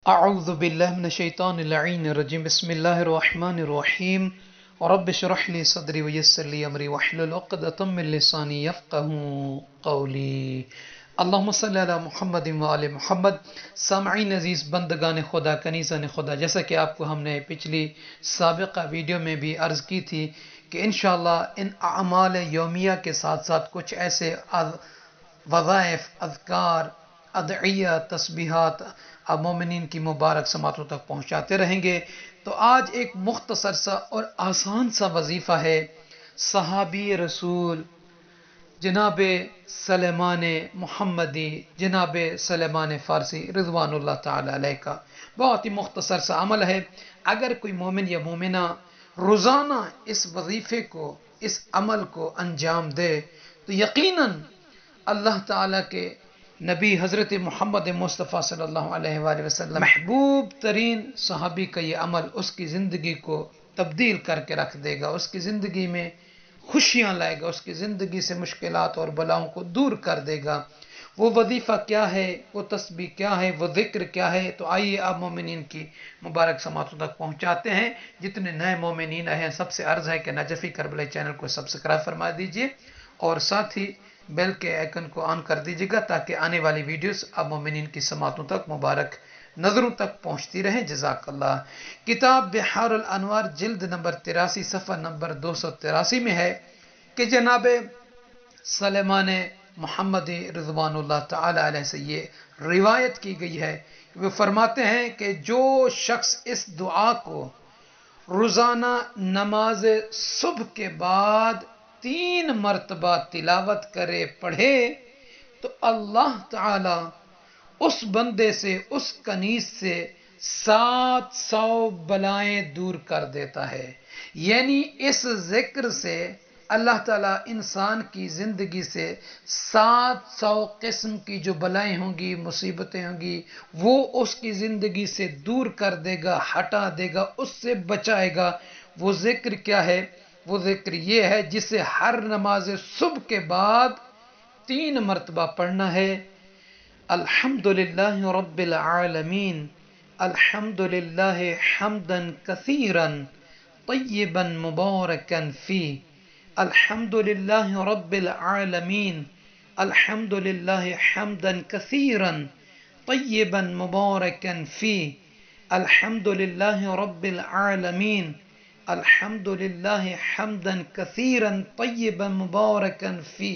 اعوذ باللہ من الشیطان اللعین الرجیم بسم اللہ الرحمن الرحیم رب اشرح لی صدری ویسر لی امری واحلل عقدۃ من لسانی یفقهوا قولی اللہم صلی علی محمد وآل محمد۔ سامعین عزیز، بندگان خدا، کنیزان خدا، جیسا کہ آپ کو ہم نے پچھلی سابقہ ویڈیو میں بھی عرض کی تھی کہ انشاءاللہ ان اعمال یومیہ کے ساتھ ساتھ کچھ ایسے وظائف، اذکار، ادعیہ، تسبیحات اب مومنین کی مبارک سماعتوں تک پہنچاتے رہیں گے۔ تو آج ایک مختصر سا اور آسان سا وظیفہ ہے صحابی رسول جناب سلیمان محمدی، جناب سلیمان فارسی رضوان اللہ تعالی علیہ کا بہت ہی مختصر سا عمل ہے۔ اگر کوئی مومن یا مومنہ روزانہ اس وظیفے کو، اس عمل کو انجام دے تو یقیناً اللہ تعالیٰ کے نبی حضرت محمد مصطفیٰ صلی اللہ علیہ وآلہ وسلم محبوب ترین صحابی کا یہ عمل اس کی زندگی کو تبدیل کر کے رکھ دے گا، اس کی زندگی میں خوشیاں لائے گا، اس کی زندگی سے مشکلات اور بلاؤں کو دور کر دے گا۔ وہ وظیفہ کیا ہے، وہ تسبیح کیا ہے، وہ ذکر کیا ہے؟ تو آئیے آپ مومنین کی مبارک سماعتوں تک پہنچاتے ہیں۔ جتنے نئے مومنین آئے ہیں سب سے عرض ہے کہ نجفی کربلا چینل کو سبسکرائب فرما دیجئے اور ساتھ ہی بیل کے آئیکن کو آن کر دیجیے گا تاکہ آنے والی ویڈیوز اب مومنین کی سماعتوں تک، مبارک نظروں تک پہنچتی رہیں۔ جزاک اللہ۔ کتاب بحار الانوار جلد نمبر 83 صفحہ نمبر 283 میں ہے کہ جناب سلیمان محمدی رضوان اللہ تعالی علیہ سے یہ روایت کی گئی ہے، وہ فرماتے ہیں کہ جو شخص اس دعا کو روزانہ نماز صبح کے بعد 3 مرتبہ تلاوت کرے، پڑھے، تو اللہ تعالی اس بندے سے، اس کنیز سے 700 بلائیں دور کر دیتا ہے۔ یعنی اس ذکر سے اللہ تعالیٰ انسان کی زندگی سے 700 قسم کی جو بلائیں ہوں گی، مصیبتیں ہوں گی، وہ اس کی زندگی سے دور کر دے گا، ہٹا دے گا، اس سے بچائے گا۔ وہ ذکر کیا ہے؟ وہ ذکر یہ ہے جسے ہر نماز صبح کے بعد 3 مرتبہ پڑھنا ہے۔ الحمدللہ رب العالمین، الحمدللہ حمدا کثیرا طیبا مبارکا فی، الحمدللہ رب العالمین، الحمدللہ حمدا کثیرا طیبا مبارکا فی، الحمدللہ رب العالمین، الحمدللہ حمدا کثیرا طیبا مبارکا فی،